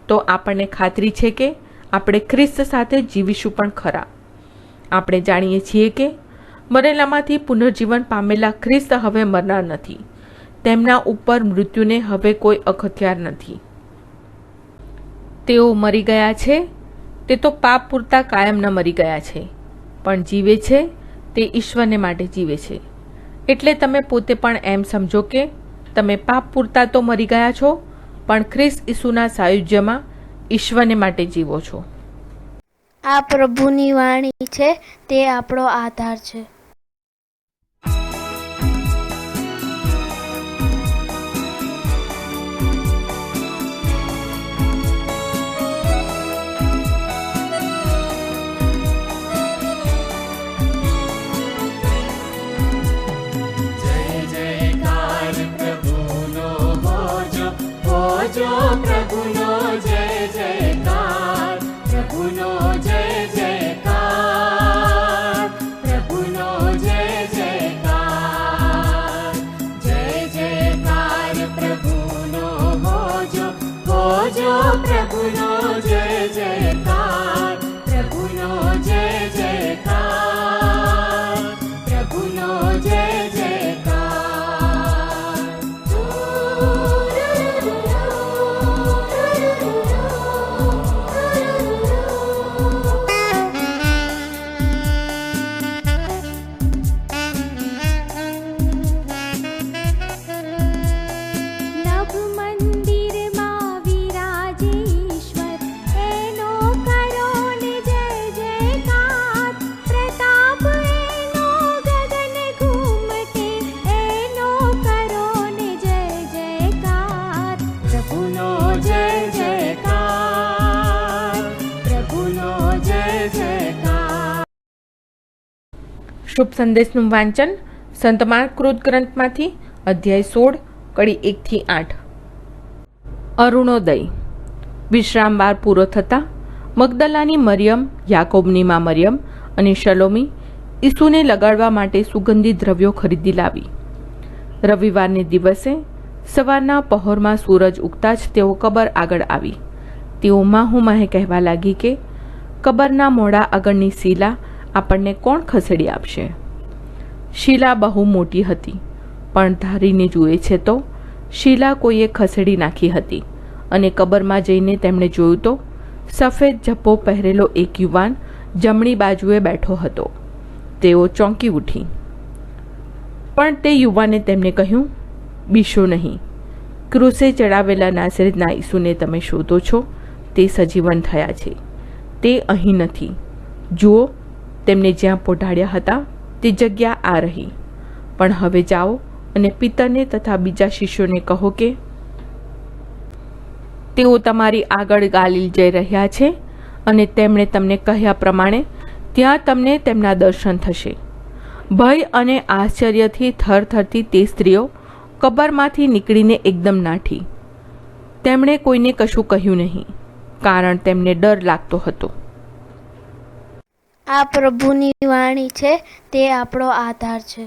તો આપણને ખાતરી છે કે આપણે ખ્રિસ્ત સાથે જીવીશું પણ ખરા. આપણે જાણીએ છીએ કે મરેલામાંથી પુનર્જીવન પામેલા ખ્રિસ્ત હવે મરનાર નથી. તેમના ઉપર મૃત્યુને હવે કોઈ અખત્યાર નથી. તેઓ મરી ગયા છે તે તો પાપ પૂરતા કાયમના મરી ગયા છે, પણ જીવે છે તે ઈશ્વરને માટે જીવે છે. એટલે તમે પોતે પણ એમ સમજો કે તમે પાપ પૂરતા તો મરી ગયા છો, પણ ખ્રિસ્ત ઈસુના સાયુજ્યમાં ઈશ્વરને માટે જીવો છો. આ પ્રભુની વાણી છે, તે આપણો આધાર છે. जो प्रभुनो जय जयकार, प्रभुनो जय जयकार, प्रभुनो जय जयकार, जय जयकार प्रभुनो हो जो प्रभुनो जय जयकार, प्रभुनो जय जयकार, प्रभुनो जय जयकार. શુભ સંદેશનું વાંચન સંત માર્કકૃત ગ્રંથમાંથી અધ્યાય 16 કડી 1-8. અરુણોદય. વિશ્રામવાર પૂરો થતાં મગદલાની મરિયમ, યાકોબની માં મરિયમ અને શલોમી ઈસુને લગાડવા માટે સુગંધી દ્રવ્યો ખરીદી લાવી. રવિવારને દિવસે સવારના પહોરમાં સૂરજ ઉગતા જ તેઓ કબર આગળ આવી. તેઓ માહુમાહે કહેવા લાગી કે કબરના મોડા આગળની શિલા આપણને કોણ ખસેડી આપશે? શિલા બહુ મોટી હતી, પણ ધારીને જુએ છે તો શિલા કોઈએ ખસેડી નાખી હતી. અને કબરમાં જઈને તેમણે જોયું તો સફેદ ઝપ્પો પહેરેલો એક યુવાન જમણી બાજુએ બેઠો હતો. તેઓ ચોંકી ઉઠી. પણ તે યુવાને તેમને કહ્યું, બીશો નહીં. ક્રૂસે ચડાવેલા નાસરેતના ઈસુને તમે શોધો છો, તે સજીવન થયા છે. તે અહીં નથી. જુઓ, તેમને જ્યાં પોઢાડ્યા હતા તે જગ્યા આ રહી. પણ હવે જાઓ અને પિતરને તથા બીજા શિષ્યોને કહો કે તેઓ તમારી આગળ ગાલિલ જઈ રહ્યા છે, અને તેમણે તમને કહ્યા પ્રમાણે ત્યાં તમને તેમના દર્શન થશે. ભય અને આશ્ચર્યથી થરથરતી તે સ્ત્રીઓ કબરમાંથી નીકળીને એકદમ નાઠી. તેમણે કોઈને કશું કહ્યું નહીં, કારણ તેમને ડર લાગતો હતો. આ પ્રભુની વાણી છે, તે આપણો આધાર છે.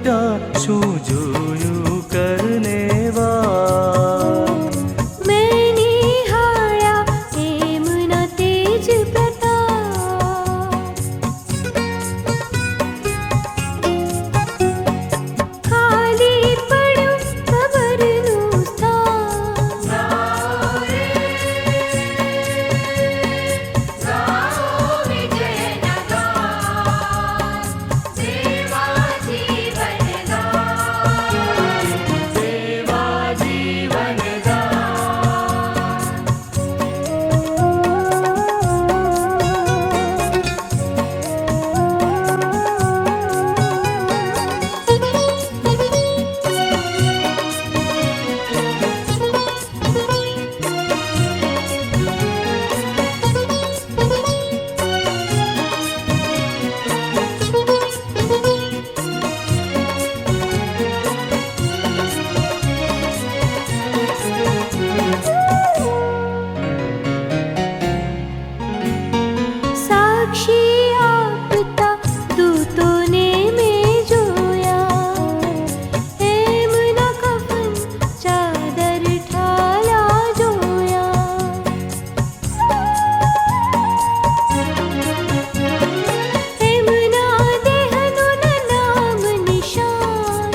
ત્યાં શું જોયું કરને વાર. મેં નિહાળ્યા એમના તેજ પ્રતાપ. ખાલી પડ્યું કબરનું સ્થાન. સાક્ષી આપતા દૂતોને મેં જોયા. એમના કફન ચાદર ઠાલા જોયા. એમના દેહનું નામ નિશાન.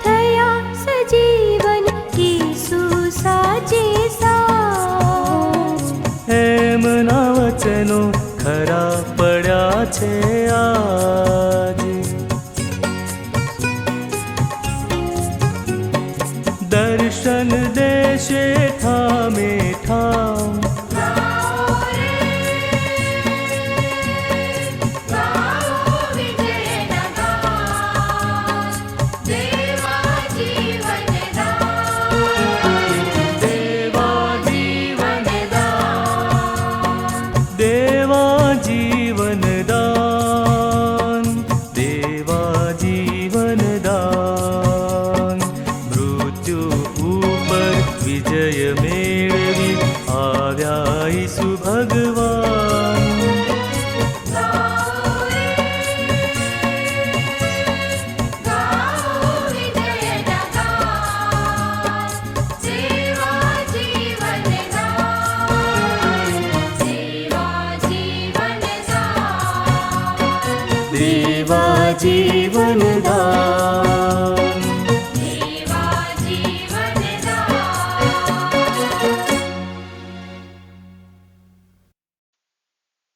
થયા સજીવન ઈસુ સાચે સાચ. એમના વચનો ખરા પડ્યા છે આજ. દર્શન દેશે ઠામે ઠામ. દેવા જીવનદાન, દેવા જીવનદાન. મૃત્યુ ઉપર વિજય મેળવી આવ્યા ઈસુ ભગવાન. દેવા જીવનદાન.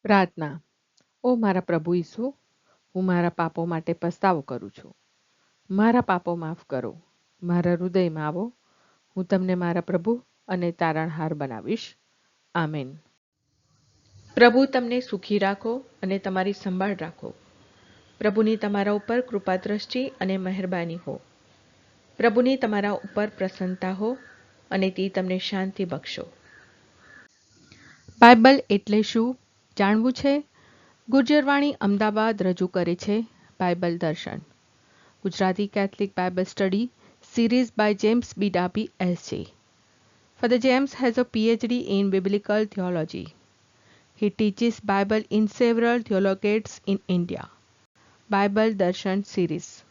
પ્રાર્થના. ઓ મારા પ્રભુ ઈસુ, હું મારા પાપો માટે પસ્તાવો કરું છું. મારા પાપો માફ કરો. મારા હૃદયમાં આવો. હું તમને મારા પ્રભુ અને તારણહાર બનાવીશ. આમેન. પ્રભુ તમને સુખી રાખો અને તમારી સંભાળ રાખો. પ્રભુની તમારા ઉપર કૃપા દ્રષ્ટિ અને મહેરબાની હો. પ્રભુની તમારા ઉપર પ્રસન્નતા હો અને તે તમને શાંતિ બક્ષો. બાઇબલ એટલે શું જાણવું છે? ગુર્જરવાણી અમદાવાદ રજૂ કરે છે બાઇબલ દર્શન, Gujarati Catholic Bible study series by James B. Darby SJ. Father James has a PhD in Biblical Theology. He teaches Bible in several theologates in India. Bible Darshan series.